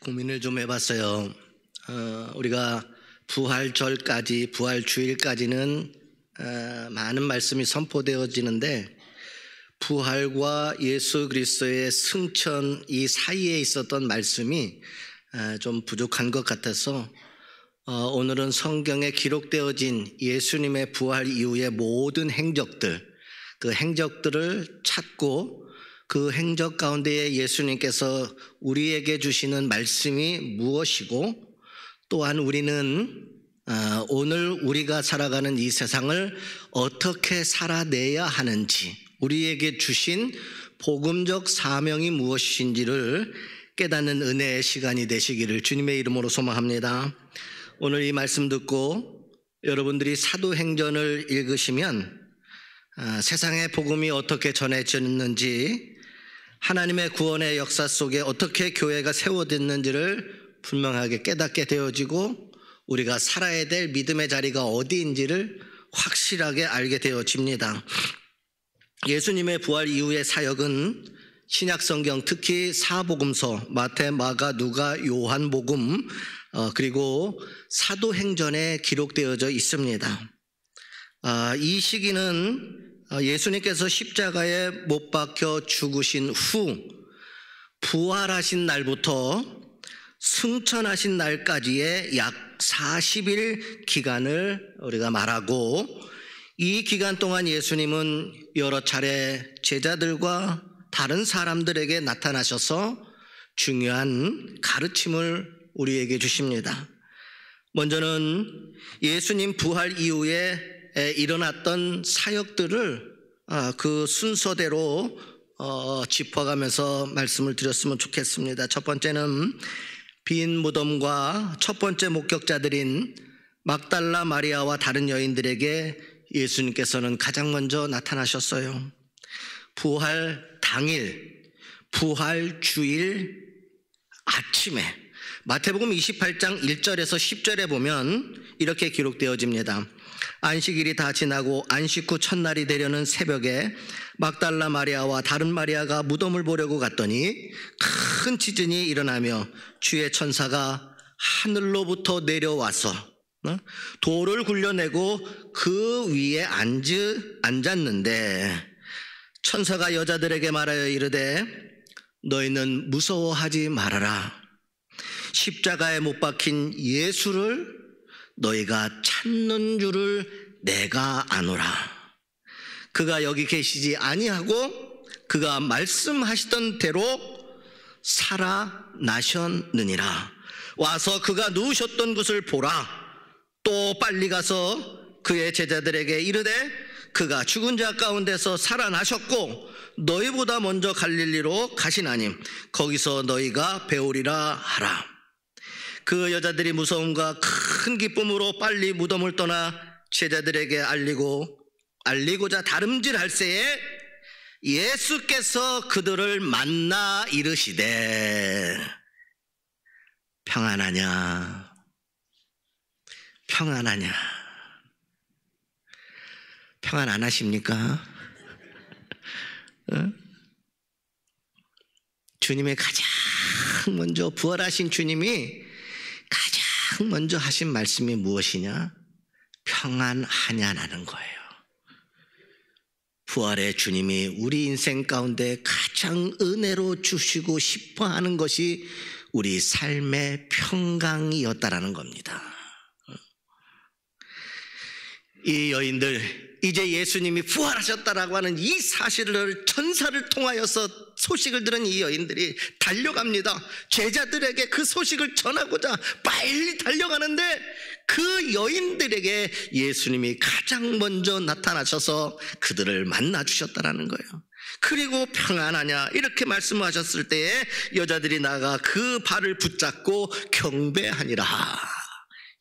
고민을 좀 해봤어요. 우리가 부활절까지, 부활주일까지는 많은 말씀이 선포되어지는데 부활과 예수 그리스도의 승천 이 사이에 있었던 말씀이 좀 부족한 것 같아서 오늘은 성경에 기록되어진 예수님의 부활 이후의 모든 행적들, 그 행적들을 찾고 그 행적 가운데에 예수님께서 우리에게 주시는 말씀이 무엇이고 또한 우리는 오늘 우리가 살아가는 이 세상을 어떻게 살아내야 하는지, 우리에게 주신 복음적 사명이 무엇인지를 깨닫는 은혜의 시간이 되시기를 주님의 이름으로 소망합니다. 오늘 이 말씀 듣고 여러분들이 사도행전을 읽으시면 세상의 복음이 어떻게 전해졌는지, 하나님의 구원의 역사 속에 어떻게 교회가 세워졌는지를 분명하게 깨닫게 되어지고 우리가 살아야 될 믿음의 자리가 어디인지를 확실하게 알게 되어집니다. 예수님의 부활 이후의 사역은 신약성경, 특히 사복음서 마태, 마가, 누가, 요한복음 그리고 사도행전에 기록되어져 있습니다. 이 시기는 예수님께서 십자가에 못 박혀 죽으신 후 부활하신 날부터 승천하신 날까지의 약 40일 기간을 우리가 말하고, 이 기간 동안 예수님은 여러 차례 제자들과 다른 사람들에게 나타나셔서 중요한 가르침을 우리에게 주십니다. 먼저는 예수님 부활 이후에 일어났던 사역들을 그 순서대로 짚어가면서 말씀을 드렸으면 좋겠습니다. 첫 번째는 빈 무덤과 첫 번째 목격자들인 막달라 마리아와 다른 여인들에게 예수님께서는 가장 먼저 나타나셨어요. 부활 당일, 부활 주일 아침에 마태복음 28장 1절에서 10절에 보면 이렇게 기록되어집니다. 안식일이 다 지나고 안식 후 첫날이 되려는 새벽에 막달라 마리아와 다른 마리아가 무덤을 보려고 갔더니 큰 지진이 일어나며 주의 천사가 하늘로부터 내려와서 돌을 굴려내고 그 위에 앉았는데, 천사가 여자들에게 말하여 이르되 너희는 무서워하지 말아라. 십자가에 못 박힌 예수를 너희가 찾는 줄을 내가 아노라. 그가 여기 계시지 아니하고 그가 말씀하시던 대로 살아나셨느니라. 와서 그가 누우셨던 곳을 보라. 또 빨리 가서 그의 제자들에게 이르되 그가 죽은 자 가운데서 살아나셨고 너희보다 먼저 갈릴리로 가시나니 거기서 너희가 배우리라 하라. 그 여자들이 무서움과 큰 기쁨으로 빨리 무덤을 떠나 제자들에게 알리고자 다름질할새에 예수께서 그들을 만나 이르시되 평안하냐, 평안하냐. 평안 안 하십니까? 주님의 가장 먼저, 부활하신 주님이 가장 먼저 하신 말씀이 무엇이냐? 평안하냐라는 거예요. 부활의 주님이 우리 인생 가운데 가장 은혜로 주시고 싶어 하는 것이 우리 삶의 평강이었다라는 겁니다. 이 여인들, 이제 예수님이 부활하셨다라고 하는 이 사실을 천사를 통하여서 소식을 들은 이 여인들이 달려갑니다. 제자들에게 그 소식을 전하고자 빨리 달려가는데 그 여인들에게 예수님이 가장 먼저 나타나셔서 그들을 만나주셨다라는 거예요. 그리고 평안하냐 이렇게 말씀하셨을 때에 여자들이 나가 그 발을 붙잡고 경배하니라.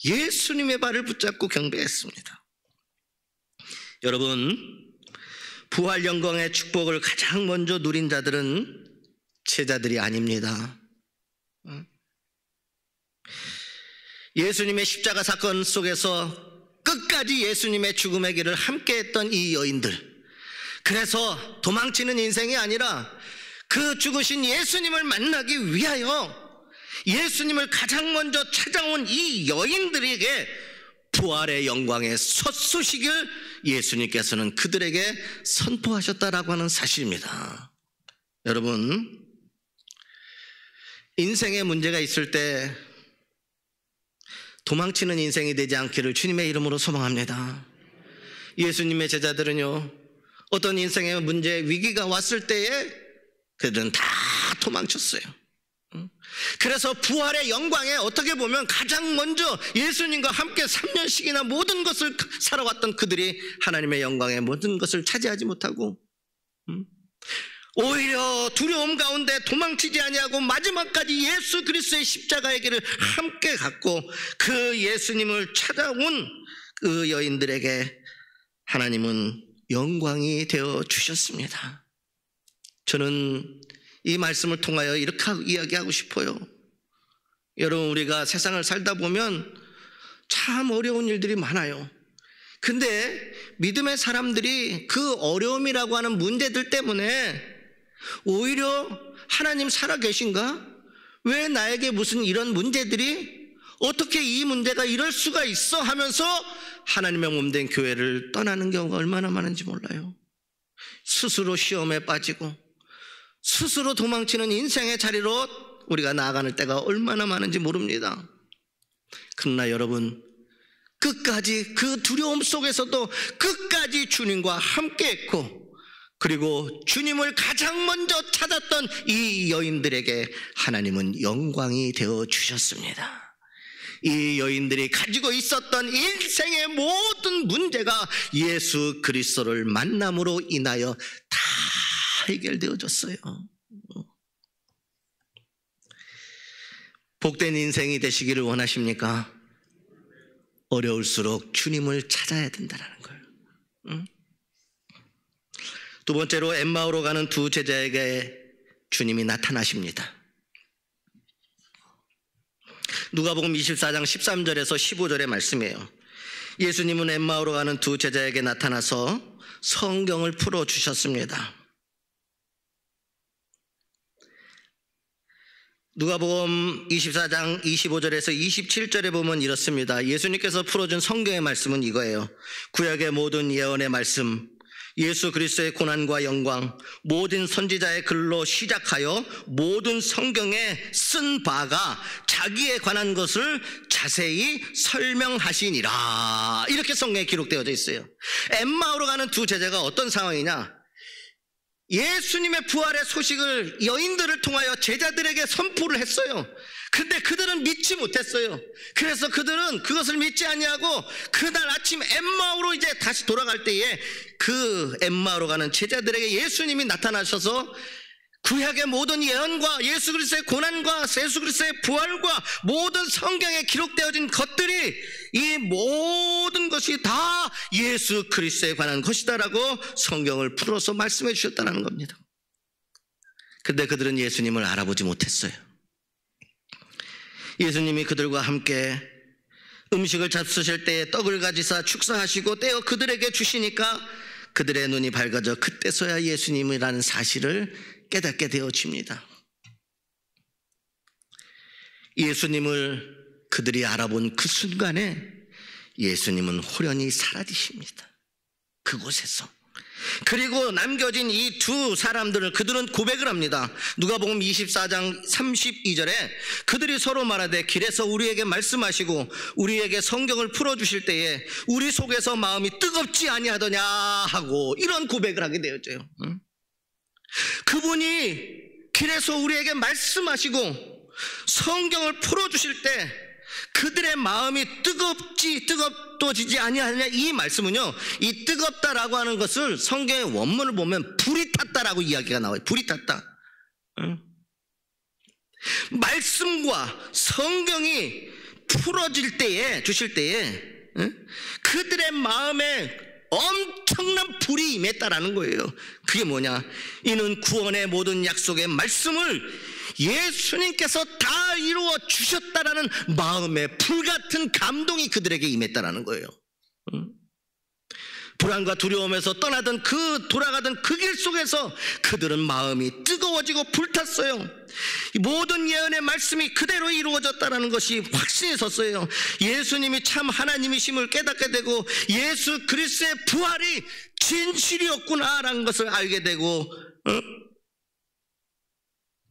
예수님의 발을 붙잡고 경배했습니다. 여러분, 부활 영광의 축복을 가장 먼저 누린 자들은 제자들이 아닙니다. 예수님의 십자가 사건 속에서 끝까지 예수님의 죽음의 길을 함께했던 이 여인들, 그래서 도망치는 인생이 아니라 그 죽으신 예수님을 만나기 위하여 예수님을 가장 먼저 찾아온 이 여인들에게 부활의 영광의 첫 소식을 예수님께서는 그들에게 선포하셨다라고 하는 사실입니다. 여러분, 인생에 문제가 있을 때 도망치는 인생이 되지 않기를 주님의 이름으로 소망합니다. 예수님의 제자들은요, 어떤 인생의 문제, 위기가 왔을 때에 그들은 다 도망쳤어요. 그래서 부활의 영광에 어떻게 보면 가장 먼저 예수님과 함께 3년씩이나 모든 것을 살아왔던 그들이 하나님의 영광의 모든 것을 차지하지 못하고 오히려 두려움 가운데 도망치지 아니하고 마지막까지 예수 그리스도의 십자가의 길을 함께 갔고 그 예수님을 찾아온 그 여인들에게 하나님은 영광이 되어 주셨습니다. 저는 이 말씀을 통하여 이렇게 이야기하고 싶어요. 여러분, 우리가 세상을 살다 보면 참 어려운 일들이 많아요. 근데 믿음의 사람들이 그 어려움이라고 하는 문제들 때문에 오히려 하나님 살아계신가? 왜 나에게 무슨 이런 문제들이? 어떻게 이 문제가 이럴 수가 있어? 하면서 하나님의 몸된 교회를 떠나는 경우가 얼마나 많은지 몰라요. 스스로 시험에 빠지고 스스로 도망치는 인생의 자리로 우리가 나아가는 때가 얼마나 많은지 모릅니다. 그러나 여러분, 끝까지 그 두려움 속에서도 끝까지 주님과 함께했고 그리고 주님을 가장 먼저 찾았던 이 여인들에게 하나님은 영광이 되어 주셨습니다. 이 여인들이 가지고 있었던 인생의 모든 문제가 예수 그리스도를 만남으로 인하여 다 해결되어졌어요. 복된 인생이 되시기를 원하십니까? 어려울수록 주님을 찾아야 된다는 거예요. 두 번째로 엠마오로 가는 두 제자에게 주님이 나타나십니다. 누가복음 24장 13절에서 15절의 말씀이에요. 예수님은 엠마오로 가는 두 제자에게 나타나서 성경을 풀어주셨습니다. 누가복음 24장 25절에서 27절에 보면 이렇습니다. 예수님께서 풀어준 성경의 말씀은 이거예요. 구약의 모든 예언의 말씀, 예수 그리스도의 고난과 영광, 모든 선지자의 글로 시작하여 모든 성경에 쓴 바가 자기에 관한 것을 자세히 설명하시니라. 이렇게 성경에 기록되어져 있어요. 엠마오로 가는 두 제자가 어떤 상황이냐? 예수님의 부활의 소식을 여인들을 통하여 제자들에게 선포를 했어요. 근데 그들은 믿지 못했어요. 그래서 그들은 그것을 믿지 아니하고 그날 아침 엠마오로 이제 다시 돌아갈 때에 그 엠마오로 가는 제자들에게 예수님이 나타나셔서 구약의 모든 예언과 예수 그리스도의 고난과 예수 그리스도의 부활과 모든 성경에 기록되어진 것들이 이 모든 것이 다 예수 그리스도에 관한 것이다라고 성경을 풀어서 말씀해 주셨다는 겁니다. 근데 그들은 예수님을 알아보지 못했어요. 예수님이 그들과 함께 음식을 잡수실 때에 떡을 가지사 축사하시고 떼어 그들에게 주시니까 그들의 눈이 밝아져 그때서야 예수님이라는 사실을 깨닫게 되어집니다. 예수님을 그들이 알아본 그 순간에 예수님은 호련히 사라지십니다. 그곳에서. 그리고 남겨진 이 두 사람들을 그들은 고백을 합니다. 누가복음 24장 32절에 그들이 서로 말하되 길에서 우리에게 말씀하시고 우리에게 성경을 풀어주실 때에 우리 속에서 마음이 뜨겁지 아니하더냐 하고 이런 고백을 하게 되었죠. 그분이 길에서 우리에게 말씀하시고 성경을 풀어주실 때 그들의 마음이 뜨겁도지지 아니하느냐. 이 말씀은요, 이 뜨겁다라고 하는 것을 성경의 원문을 보면 불이 탔다라고 이야기가 나와요. 불이 탔다. 말씀과 성경이 풀어질 때에, 주실 때에 그들의 마음에 엄청난 불이 임했다라는 거예요. 그게 뭐냐? 이는 구원의 모든 약속의 말씀을 예수님께서 다 이루어 주셨다라는 마음의 불같은 감동이 그들에게 임했다라는 거예요. 불안과 두려움에서 떠나던 돌아가던 그 길 속에서 그들은 마음이 뜨거워지고 불탔어요. 모든 예언의 말씀이 그대로 이루어졌다는 것이 확신이 섰어요. 예수님이 참 하나님이심을 깨닫게 되고 예수 그리스도의 부활이 진실이었구나라는 것을 알게 되고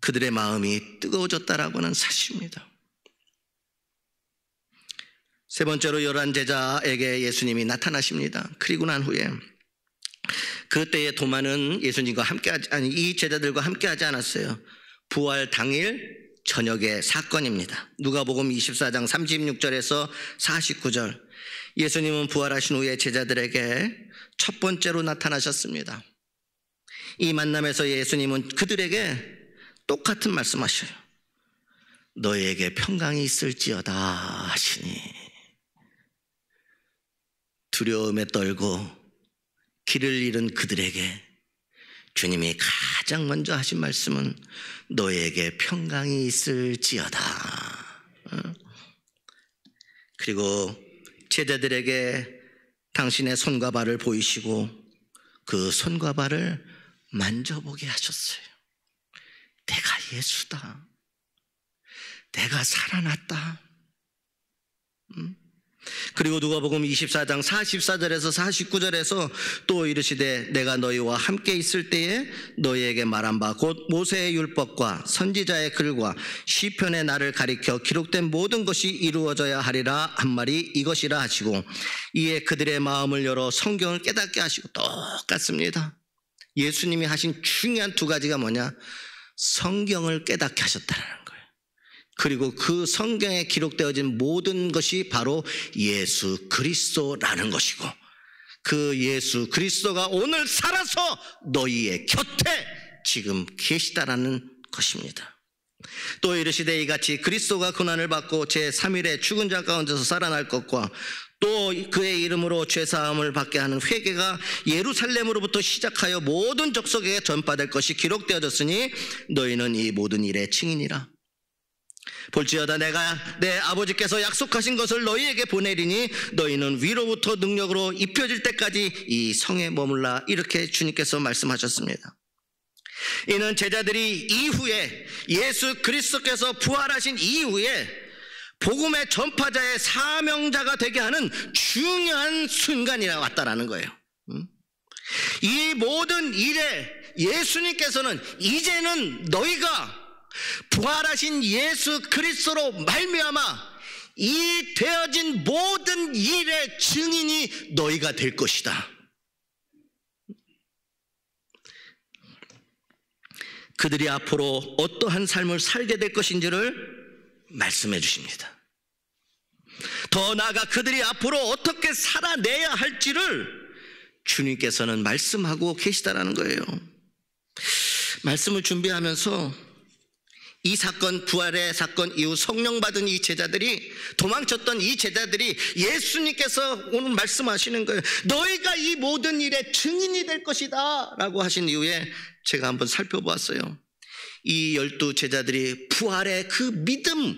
그들의 마음이 뜨거워졌다라고 하는 사실입니다. 세 번째로 11 제자에게 예수님이 나타나십니다. 그리고 난 후에 그때의 도마는 예수님과 이 제자들과 함께하지 않았어요. 부활 당일 저녁의 사건입니다. 누가복음 24장 36절에서 49절. 예수님은 부활하신 후에 제자들에게 첫 번째로 나타나셨습니다. 이 만남에서 예수님은 그들에게 똑같은 말씀하셔요. 너희에게 평강이 있을지어다 하시니 두려움에 떨고 길을 잃은 그들에게 주님이 가장 먼저 하신 말씀은 너희에게 평강이 있을지어다. 그리고 제자들에게 당신의 손과 발을 보이시고 그 손과 발을 만져보게 하셨어요. 내가 예수다. 내가 살아났다. 그리고 누가복음 24장 44절에서 49절에서 또 이르시되 내가 너희와 함께 있을 때에 너희에게 말한 바 곧 모세의 율법과 선지자의 글과 시편의 나를 가리켜 기록된 모든 것이 이루어져야 하리라 한 말이 이것이라 하시고 이에 그들의 마음을 열어 성경을 깨닫게 하시고 똑같습니다. 예수님이 하신 중요한 두 가지가 뭐냐? 성경을 깨닫게 하셨다는 거예요. 그리고 그 성경에 기록되어진 모든 것이 바로 예수 그리스도라는 것이고 그 예수 그리스도가 오늘 살아서 너희의 곁에 지금 계시다라는 것입니다. 또 이르시되 이같이 그리스도가 고난을 받고 제3일에 죽은 자 가운데서 살아날 것과 또 그의 이름으로 죄사함을 받게 하는 회개가 예루살렘으로부터 시작하여 모든 족속에게 전파될 것이 기록되어졌으니 너희는 이 모든 일의 증인이라. 볼지어다 내가 내 아버지께서 약속하신 것을 너희에게 보내리니 너희는 위로부터 능력으로 입혀질 때까지 이 성에 머물라. 이렇게 주님께서 말씀하셨습니다. 이는 제자들이 이후에 예수 그리스도께서 부활하신 이후에 복음의 전파자의 사명자가 되게 하는 중요한 순간이라 왔다라는 거예요. 이 모든 일에 예수님께서는 이제는 너희가 부활하신 예수 그리스도로 말미암아 이 되어진 모든 일의 증인이 너희가 될 것이다. 그들이 앞으로 어떠한 삶을 살게 될 것인지를 말씀해 주십니다. 더 나아가 그들이 앞으로 어떻게 살아내야 할지를 주님께서는 말씀하고 계시다라는 거예요. 말씀을 준비하면서 이 사건, 부활의 사건 이후 성령 받은 이 제자들이, 도망쳤던 이 제자들이 예수님께서 오늘 말씀하시는 거예요. 너희가 이 모든 일의 증인이 될 것이다 라고 하신 이후에 제가 한번 살펴보았어요. 이 12 제자들이 부활의 그 믿음,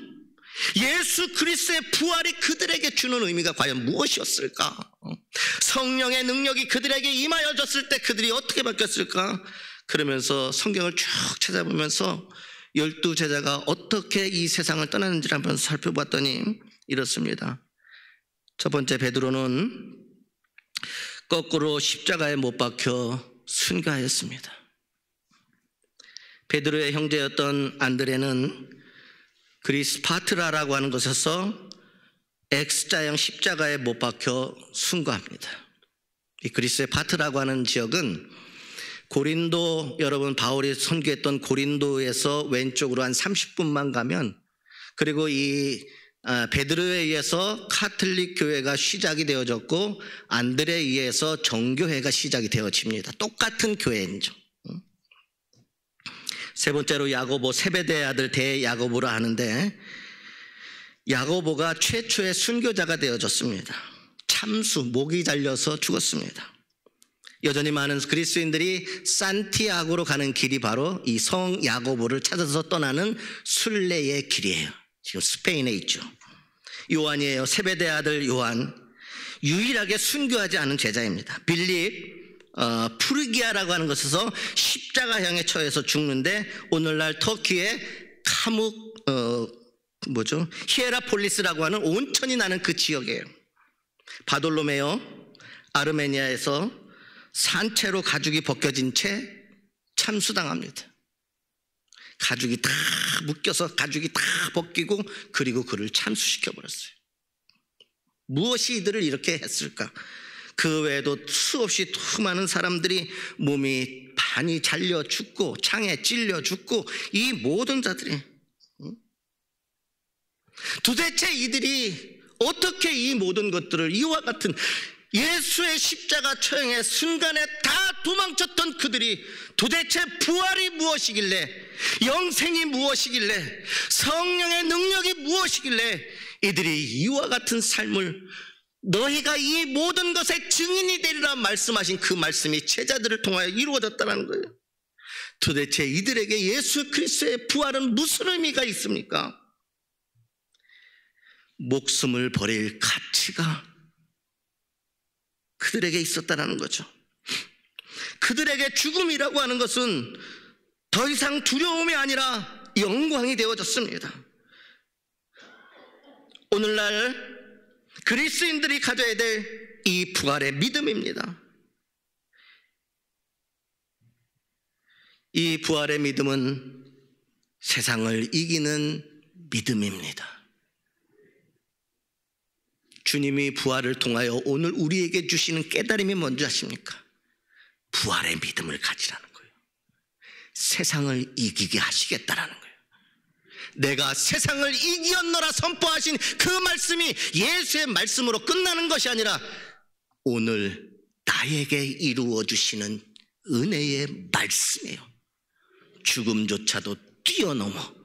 예수 그리스도의 부활이 그들에게 주는 의미가 과연 무엇이었을까? 성령의 능력이 그들에게 임하여졌을 때 그들이 어떻게 바뀌었을까? 그러면서 성경을 쭉 찾아보면서 12 제자가 어떻게 이 세상을 떠났는지를 한번 살펴봤더니 이렇습니다. 첫 번째, 베드로는 거꾸로 십자가에 못 박혀 순교하였습니다. 베드로의 형제였던 안드레는 그리스 파트라라고 하는 곳에서 X자형 십자가에 못 박혀 순교합니다. 이 그리스의 파트라고 하는 지역은 고린도, 여러분 바울이 선교했던 고린도에서 왼쪽으로 한 30분만 가면, 그리고 이 베드로에 의해서 카톨릭 교회가 시작이 되어졌고 안드레에 의해서 정교회가 시작이 되어집니다. 똑같은 교회이죠. 세 번째로 야고보, 세베대의 아들 대야고보라 하는데, 야고보가 최초의 순교자가 되어졌습니다. 참수, 목이 잘려서 죽었습니다. 여전히 많은 그리스도인들이 산티아고로 가는 길이 바로 이 성 야고보를 찾아서 떠나는 순례의 길이에요. 지금 스페인에 있죠. 요한이에요. 세베대의 아들 요한. 유일하게 순교하지 않은 제자입니다. 빌립 프르기아라고 하는 곳에서 십자가형에 처해서 죽는데 오늘날 터키의 카묵 히에라폴리스라고 하는 온천이 나는 그 지역이에요. 바돌로메오 아르메니아에서 산채로 가죽이 벗겨진 채 참수당합니다. 가죽이 다 묶여서 가죽이 다 벗기고 그리고 그를 참수시켜버렸어요. 무엇이 이들을 이렇게 했을까? 그 외에도 수없이 수많은 사람들이 몸이 반이 잘려 죽고 창에 찔려 죽고 이 모든 자들이 도대체 이들이 어떻게 이 모든 것들을 이와 같은 예수의 십자가 처형의 순간에 다 도망쳤던 그들이 도대체 부활이 무엇이길래 영생이 무엇이길래 성령의 능력이 무엇이길래 이들이 이와 같은 삶을 너희가 이 모든 것의 증인이 되리라 말씀하신 그 말씀이 제자들을 통하여 이루어졌다는 거예요. 도대체 이들에게 예수 그리스도의 부활은 무슨 의미가 있습니까? 목숨을 버릴 가치가 그들에게 있었다는 거죠. 그들에게 죽음이라고 하는 것은 더 이상 두려움이 아니라 영광이 되어졌습니다. 오늘날 그리스도인들이 가져야 될 이 부활의 믿음입니다. 이 부활의 믿음은 세상을 이기는 믿음입니다. 주님이 부활을 통하여 오늘 우리에게 주시는 깨달음이 뭔지 아십니까? 부활의 믿음을 가지라는 거예요. 세상을 이기게 하시겠다라는 거예요. 내가 세상을 이기었노라 선포하신 그 말씀이 예수의 말씀으로 끝나는 것이 아니라 오늘 나에게 이루어 주시는 은혜의 말씀이에요. 죽음조차도 뛰어넘어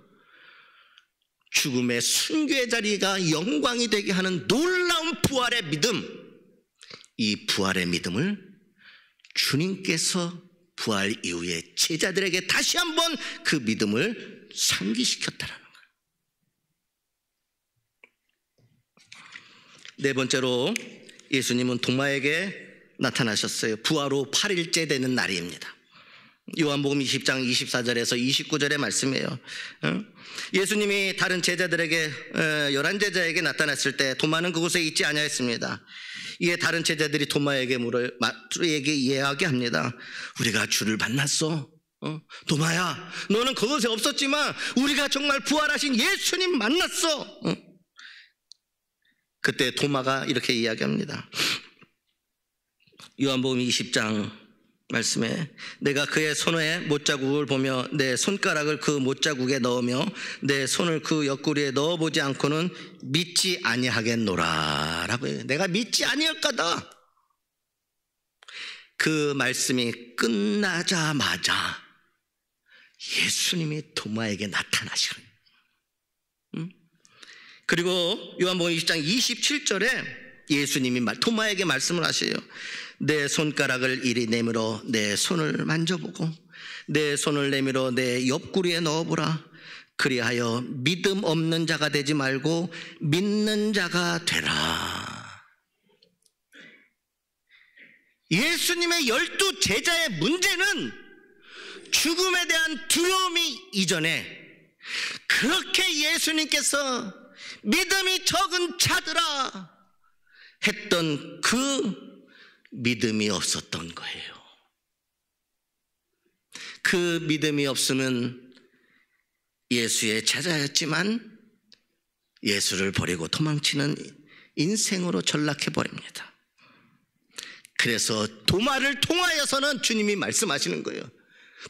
죽음의 순교의 자리가 영광이 되게 하는 놀라운 부활의 믿음, 이 부활의 믿음을 주님께서 부활 이후에 제자들에게 다시 한번 그 믿음을 상기시켰다는 거예요. 네 번째로 예수님은 도마에게 나타나셨어요. 부활 후 8일째 되는 날입니다. 요한복음 20장 24절에서 29절의 말씀이에요. 예수님이 다른 제자들에게 11제자에게 나타났을 때 도마는 그곳에 있지 아니하였습니다. 이에 다른 제자들이 도마에게 이야기합니다. 우리가 주를 만났어. 도마야, 너는 그곳에 없었지만 우리가 정말 부활하신 예수님 만났어. 그때 도마가 이렇게 이야기합니다. 요한복음 20장 말씀에 내가 그의 손에 못자국을 보며 내 손가락을 그 못자국에 넣으며 내 손을 그 옆구리에 넣어보지 않고는 믿지 아니하겠노라 라고 해요. 내가 믿지 아니할까다. 그 말씀이 끝나자마자 예수님이 도마에게 나타나시는. 그리고 요한복음 20장 27절에 예수님이 도마에게 말씀을 하셔요. 내 손가락을 이리 내밀어 내 손을 만져보고 내 손을 내밀어 내 옆구리에 넣어보라. 그리하여 믿음 없는 자가 되지 말고 믿는 자가 되라. 예수님의 12 제자의 문제는 죽음에 대한 두려움이 이전에 그렇게 예수님께서 믿음이 적은 자들아 했던 그 믿음이 없었던 거예요. 그 믿음이 없으면 예수의 제자였지만 예수를 버리고 도망치는 인생으로 전락해 버립니다. 그래서 도마를 통하여서는 주님이 말씀하시는 거예요.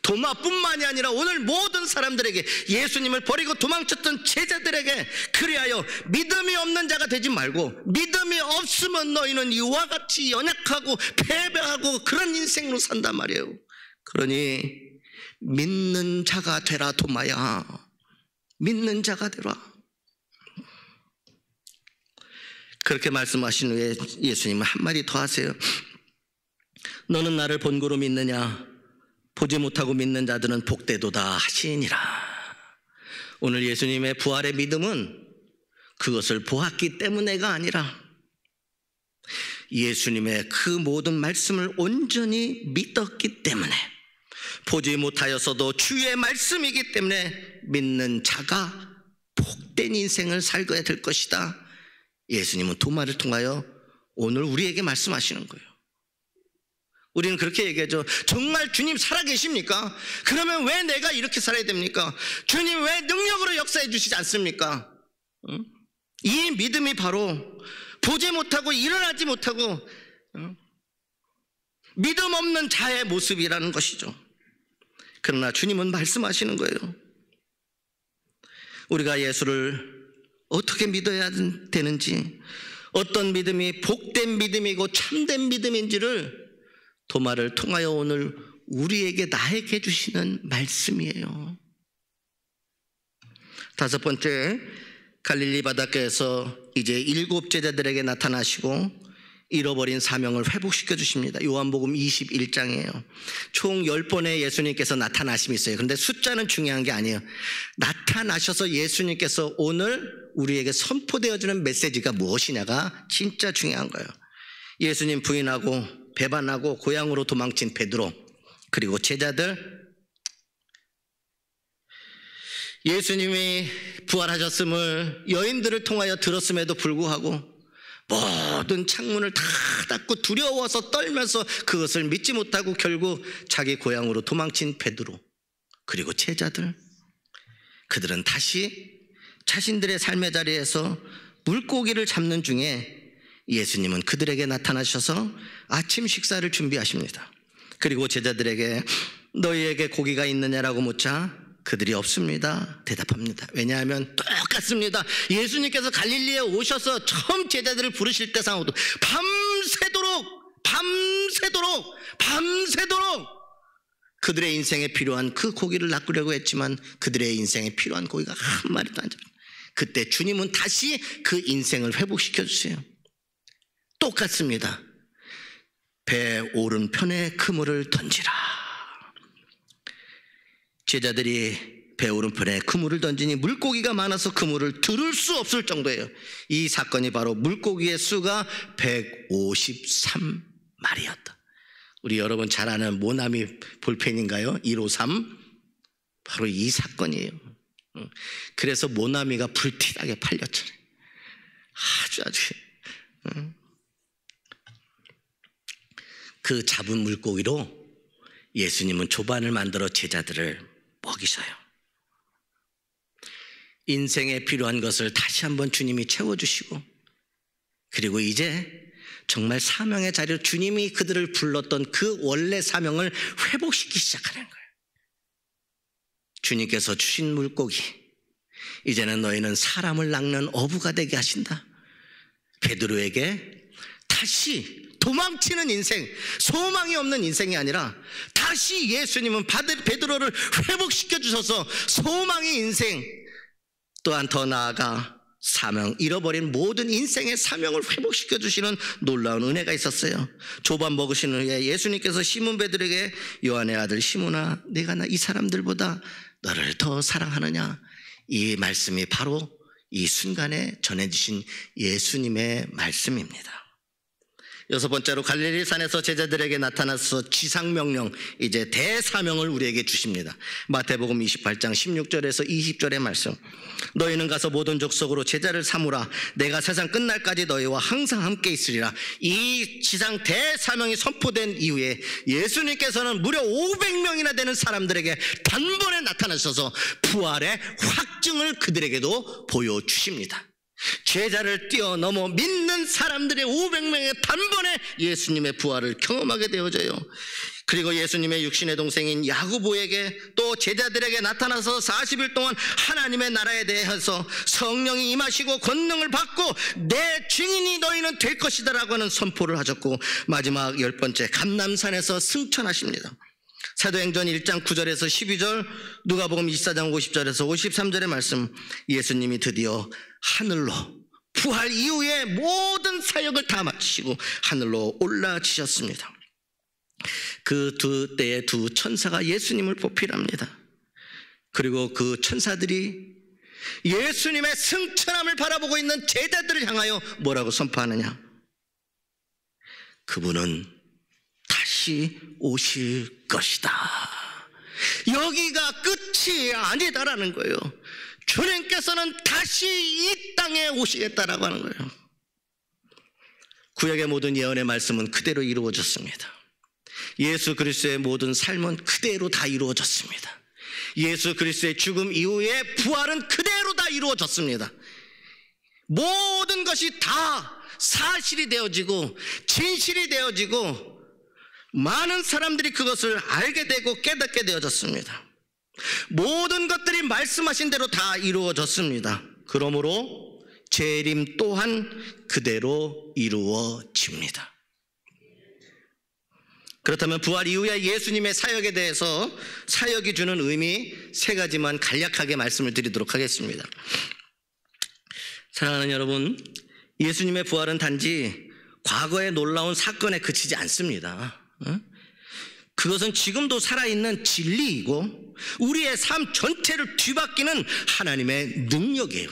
도마뿐만이 아니라 오늘 모든 사람들에게, 예수님을 버리고 도망쳤던 제자들에게 그리하여 믿음이 없는 자가 되지 말고, 믿음이 없으면 너희는 이와 같이 연약하고 패배하고 그런 인생으로 산단 말이에요. 그러니 믿는 자가 되라. 도마야, 믿는 자가 되라. 그렇게 말씀하신 후에 예수님은 한마디 더 하세요. 너는 나를 본고로 믿느냐? 보지 못하고 믿는 자들은 복되도다 하시니라. 오늘 예수님의 부활의 믿음은 그것을 보았기 때문에가 아니라 예수님의 그 모든 말씀을 온전히 믿었기 때문에, 보지 못하였어도 주의 말씀이기 때문에 믿는 자가 복된 인생을 살게 될 것이다. 예수님은 도마를 통하여 오늘 우리에게 말씀하시는 거예요. 우리는 그렇게 얘기하죠. 정말 주님 살아계십니까? 그러면 왜 내가 이렇게 살아야 됩니까? 주님 왜 능력으로 역사해 주시지 않습니까? 이 믿음이 바로 보지 못하고 일어나지 못하고 믿음 없는 자의 모습이라는 것이죠. 그러나 주님은 말씀하시는 거예요. 우리가 예수를 어떻게 믿어야 되는지, 어떤 믿음이 복된 믿음이고 참된 믿음인지를 도마를 통하여 오늘 우리에게 나에게 주시는 말씀이에요. 다섯 번째, 갈릴리 바닷가에서 이제 7 제자들에게 나타나시고 잃어버린 사명을 회복시켜 주십니다. 요한복음 21장이에요. 총 10번의 예수님께서 나타나심이 있어요. 그런데 숫자는 중요한 게 아니에요. 나타나셔서 예수님께서 오늘 우리에게 선포되어주는 메시지가 무엇이냐가 진짜 중요한 거예요. 예수님 부인하고 배반하고 고향으로 도망친 베드로, 그리고 제자들, 예수님이 부활하셨음을 여인들을 통하여 들었음에도 불구하고 모든 창문을 다 닫고 두려워서 떨면서 그것을 믿지 못하고 결국 자기 고향으로 도망친 베드로, 그리고 제자들, 그들은 다시 자신들의 삶의 자리에서 물고기를 잡는 중에 예수님은 그들에게 나타나셔서 아침 식사를 준비하십니다. 그리고 제자들에게 너희에게 고기가 있느냐라고 묻자 그들이 없습니다 대답합니다. 왜냐하면 똑같습니다. 예수님께서 갈릴리에 오셔서 처음 제자들을 부르실 때 상황도 밤새도록 그들의 인생에 필요한 그 고기를 낚으려고 했지만 그들의 인생에 필요한 고기가 한 마리도 안 잡니다. 그때 주님은 다시 그 인생을 회복시켜 주세요. 똑같습니다. 배 오른편에 그물을 던지라. 제자들이 배 오른편에 그물을 던지니 물고기가 많아서 그물을 들을 수 없을 정도예요. 이 사건이 바로 물고기의 수가 153마리였다. 우리 여러분 잘 아는 모나미 볼펜인가요? 153. 바로 이 사건이에요. 그래서 모나미가 불티나게 팔렸잖아요. 아주 그 잡은 물고기로 예수님은 조반을 만들어 제자들을 먹이셔요. 인생에 필요한 것을 다시 한번 주님이 채워주시고, 그리고 이제 정말 사명의 자리로 주님이 그들을 불렀던 그 원래 사명을 회복시키기 시작하는 거예요. 주님께서 주신 물고기, 이제는 너희는 사람을 낚는 어부가 되게 하신다. 베드로에게 다시 도망치는 인생, 소망이 없는 인생이 아니라 다시 예수님은 베드로를 회복시켜 주셔서 소망의 인생, 또한 더 나아가 사명, 잃어버린 모든 인생의 사명을 회복시켜 주시는 놀라운 은혜가 있었어요. 조반 먹으신 후에 예수님께서 시몬 베드로에게 요한의 아들 시몬아, 내가 이 사람들보다 너를 더 사랑하느냐, 이 말씀이 바로 이 순간에 전해주신 예수님의 말씀입니다. 여섯 번째로 갈릴리 산에서 제자들에게 나타나서 지상명령, 이제 대사명을 우리에게 주십니다. 마태복음 28장 16절에서 20절의 말씀. 너희는 가서 모든 족속으로 제자를 삼으라. 내가 세상 끝날까지 너희와 항상 함께 있으리라. 이 지상 대사명이 선포된 이후에 예수님께서는 무려 500명이나 되는 사람들에게 단번에 나타나셔서 부활의 확증을 그들에게도 보여주십니다. 제자를 뛰어넘어 믿는 사람들의 500명의 단번에 예수님의 부활을 경험하게 되어져요. 그리고 예수님의 육신의 동생인 야고보에게 또 제자들에게 나타나서 40일 동안 하나님의 나라에 대해서 성령이 임하시고 권능을 받고 내 증인이 너희는 될 것이다 라고 하는 선포를 하셨고, 마지막 10번째 감람산에서 승천하십니다. 사도행전 1장 9절에서 12절, 누가복음 24장 50절에서 53절의 말씀, 예수님이 드디어 하늘로 부활 이후에 모든 사역을 다 마치시고 하늘로 올라지셨습니다. 그 두 때의 두 천사가 예수님을 보필합니다. 그리고 그 천사들이 예수님의 승천함을 바라보고 있는 제자들을 향하여 뭐라고 선포하느냐? 그분은 다시 오실 것이다. 여기가 끝이 아니다라는 거예요. 주님께서는 다시 이 땅에 오시겠다라고 하는 거예요. 구약의 모든 예언의 말씀은 그대로 이루어졌습니다. 예수 그리스도의 모든 삶은 그대로 다 이루어졌습니다. 예수 그리스도의 죽음 이후에 부활은 그대로 다 이루어졌습니다. 모든 것이 다 사실이 되어지고 진실이 되어지고 많은 사람들이 그것을 알게 되고 깨닫게 되어졌습니다. 모든 것들이 말씀하신 대로 다 이루어졌습니다. 그러므로 재림 또한 그대로 이루어집니다. 그렇다면 부활 이후에 예수님의 사역에 대해서 사역이 주는 의미 세 가지만 간략하게 말씀을 드리도록 하겠습니다. 사랑하는 여러분, 예수님의 부활은 단지 과거의 놀라운 사건에 그치지 않습니다. 그것은 지금도 살아있는 진리이고 우리의 삶 전체를 뒤바뀌는 하나님의 능력이에요.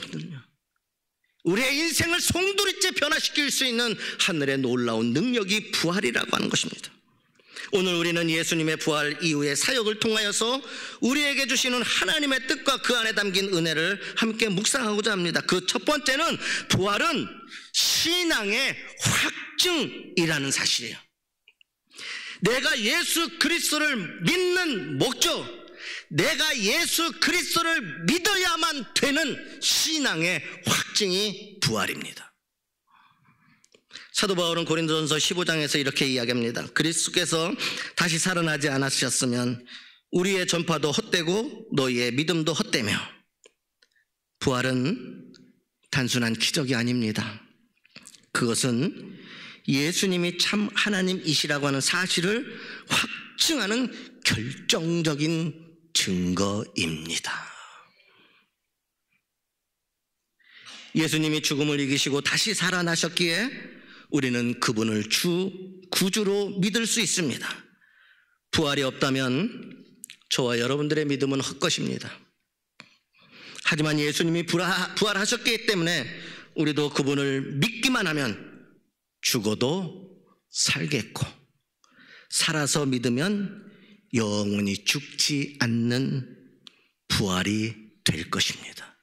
우리의 인생을 송두리째 변화시킬 수 있는 하늘의 놀라운 능력이 부활이라고 하는 것입니다. 오늘 우리는 예수님의 부활 이후의 사역을 통하여서 우리에게 주시는 하나님의 뜻과 그 안에 담긴 은혜를 함께 묵상하고자 합니다. 그 첫 번째는 부활은 신앙의 확증이라는 사실이에요. 내가 예수 그리스도를 믿는 목적, 내가 예수 그리스도를 믿어야만 되는 신앙의 확증이 부활입니다. 사도 바울은 고린도전서 15장에서 이렇게 이야기합니다. 그리스도께서 다시 살아나지 않으셨으면 우리의 전파도 헛되고 너희의 믿음도 헛되며, 부활은 단순한 기적이 아닙니다. 그것은 예수님이 참 하나님이시라고 하는 사실을 확증하는 결정적인 증거입니다. 예수님이 죽음을 이기시고 다시 살아나셨기에 우리는 그분을 주 구주로 믿을 수 있습니다. 부활이 없다면 저와 여러분들의 믿음은 헛것입니다. 하지만 예수님이 부활하셨기 때문에 우리도 그분을 믿기만 하면 죽어도 살겠고, 살아서 믿으면 영원히 죽지 않는 부활이 될 것입니다.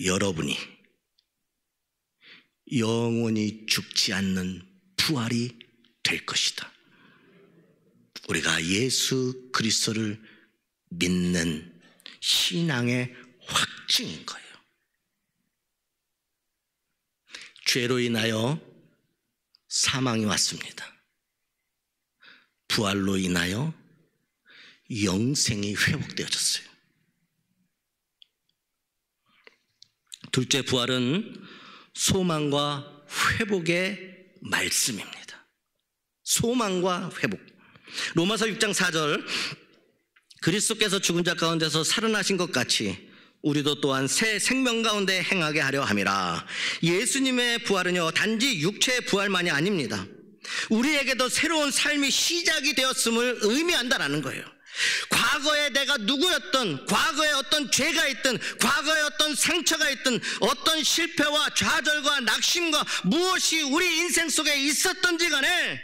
여러분이 영원히 죽지 않는 부활이 될 것이다. 우리가 예수 그리스도를 믿는 신앙의 확증인 거예요. 죄로 인하여 사망이 왔습니다. 부활로 인하여 영생이 회복되어졌어요. 둘째, 부활은 소망과 회복의 말씀입니다. 소망과 회복. 로마서 6장 4절, 그리스도께서 죽은 자 가운데서 살아나신 것 같이 우리도 또한 새 생명 가운데 행하게 하려 함이라. 예수님의 부활은요, 단지 육체의 부활만이 아닙니다. 우리에게도 새로운 삶이 시작이 되었음을 의미한다는 거예요. 과거에 내가 누구였던, 과거에 어떤 죄가 있든, 과거에 어떤 상처가 있든, 어떤 실패와 좌절과 낙심과 무엇이 우리 인생 속에 있었던지 간에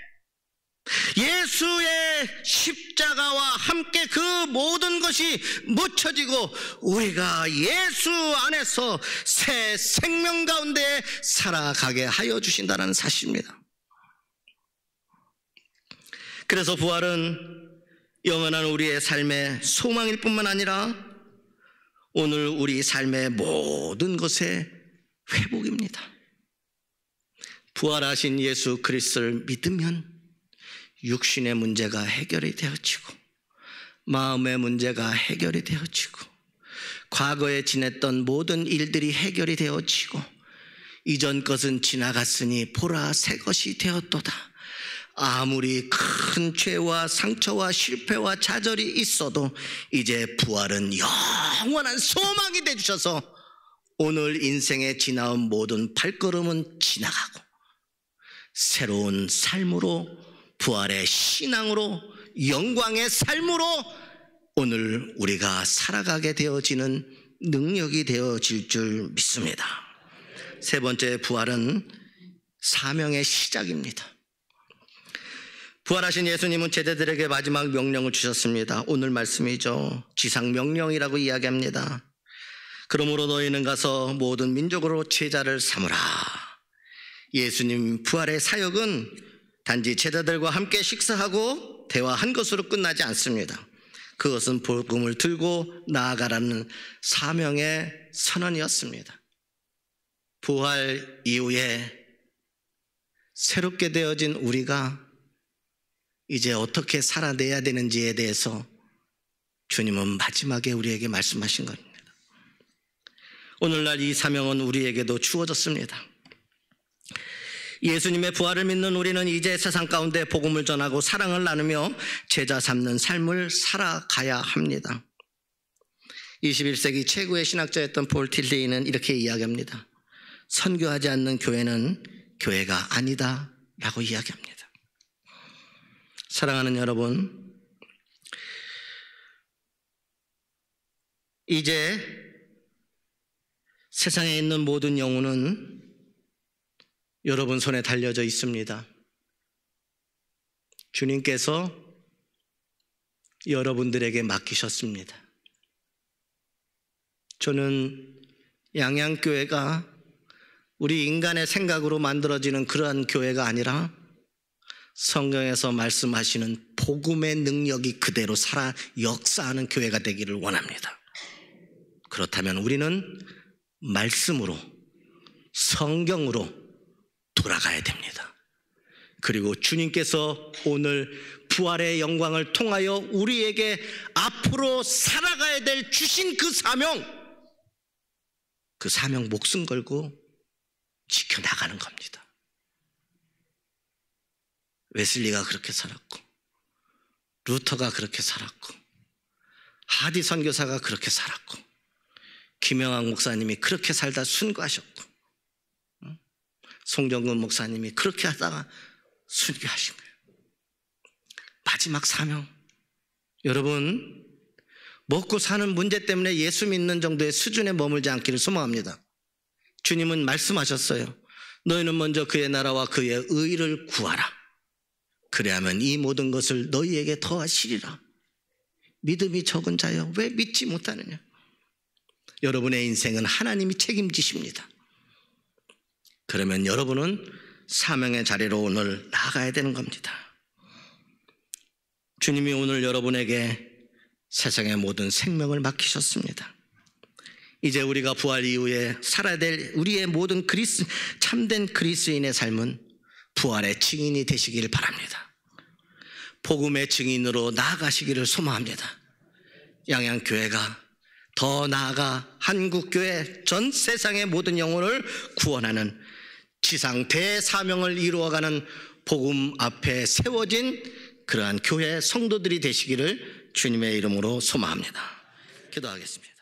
예수의 십자가와 함께 그 모든 것이 묻혀지고 우리가 예수 안에서 새 생명 가운데 살아가게 하여 주신다는 사실입니다. 그래서 부활은 영원한 우리의 삶의 소망일 뿐만 아니라 오늘 우리 삶의 모든 것의 회복입니다. 부활하신 예수 그리스도를 믿으면 육신의 문제가 해결이 되어지고, 마음의 문제가 해결이 되어지고, 과거에 지냈던 모든 일들이 해결이 되어지고, 이전 것은 지나갔으니 보라 새 것이 되었도다. 아무리 큰 죄와 상처와 실패와 좌절이 있어도 이제 부활은 영원한 소망이 되주셔서 오늘 인생에 지나온 모든 발걸음은 지나가고 새로운 삶으로, 부활의 신앙으로, 영광의 삶으로 오늘 우리가 살아가게 되어지는 능력이 되어질 줄 믿습니다. 세 번째, 부활은 사명의 시작입니다. 부활하신 예수님은 제자들에게 마지막 명령을 주셨습니다. 오늘 말씀이죠. 지상명령이라고 이야기합니다. 그러므로 너희는 가서 모든 민족으로 제자를 삼으라. 예수님 부활의 사역은 단지 제자들과 함께 식사하고 대화한 것으로 끝나지 않습니다. 그것은 복음을 들고 나아가라는 사명의 선언이었습니다. 부활 이후에 새롭게 되어진 우리가 이제 어떻게 살아내야 되는지에 대해서 주님은 마지막에 우리에게 말씀하신 겁니다. 오늘날 이 사명은 우리에게도 주어졌습니다. 예수님의 부활을 믿는 우리는 이제 세상 가운데 복음을 전하고 사랑을 나누며 제자 삼는 삶을 살아가야 합니다. 21세기 최고의 신학자였던 폴 틸레이는 이렇게 이야기합니다. 선교하지 않는 교회는 교회가 아니다 라고 이야기합니다. 사랑하는 여러분, 이제 세상에 있는 모든 영혼은 여러분 손에 달려져 있습니다. 주님께서 여러분들에게 맡기셨습니다. 저는 양양교회가 우리 인간의 생각으로 만들어지는 그러한 교회가 아니라 성경에서 말씀하시는 복음의 능력이 그대로 살아 역사하는 교회가 되기를 원합니다. 그렇다면 우리는 말씀으로, 성경으로 돌아가야 됩니다. 그리고 주님께서 오늘 부활의 영광을 통하여 우리에게 앞으로 살아가야 될 주신 그 사명 목숨 걸고 지켜나가는 겁니다. 웨슬리가 그렇게 살았고, 루터가 그렇게 살았고, 하디 선교사가 그렇게 살았고, 김영학 목사님이 그렇게 살다 순교하셨고, 송정근 목사님이 그렇게 하다가 순교하신 거예요. 마지막 사명. 여러분, 먹고 사는 문제 때문에 예수 믿는 정도의 수준에 머물지 않기를 소망합니다. 주님은 말씀하셨어요. 너희는 먼저 그의 나라와 그의 의를 구하라. 그래야만 이 모든 것을 너희에게 더하시리라. 믿음이 적은 자여 왜 믿지 못하느냐. 여러분의 인생은 하나님이 책임지십니다. 그러면 여러분은 사명의 자리로 오늘 나아가야 되는 겁니다. 주님이 오늘 여러분에게 세상의 모든 생명을 맡기셨습니다. 이제 우리가 부활 이후에 살아야 될 우리의 모든 참된 그리스도인의 삶은 부활의 증인이 되시기를 바랍니다. 복음의 증인으로 나아가시기를 소망합니다. 양양교회가 더 나아가 한국교회 전 세상의 모든 영혼을 구원하는 지상 대사명을 이루어가는 복음 앞에 세워진 그러한 교회 성도들이 되시기를 주님의 이름으로 소망합니다. 기도하겠습니다.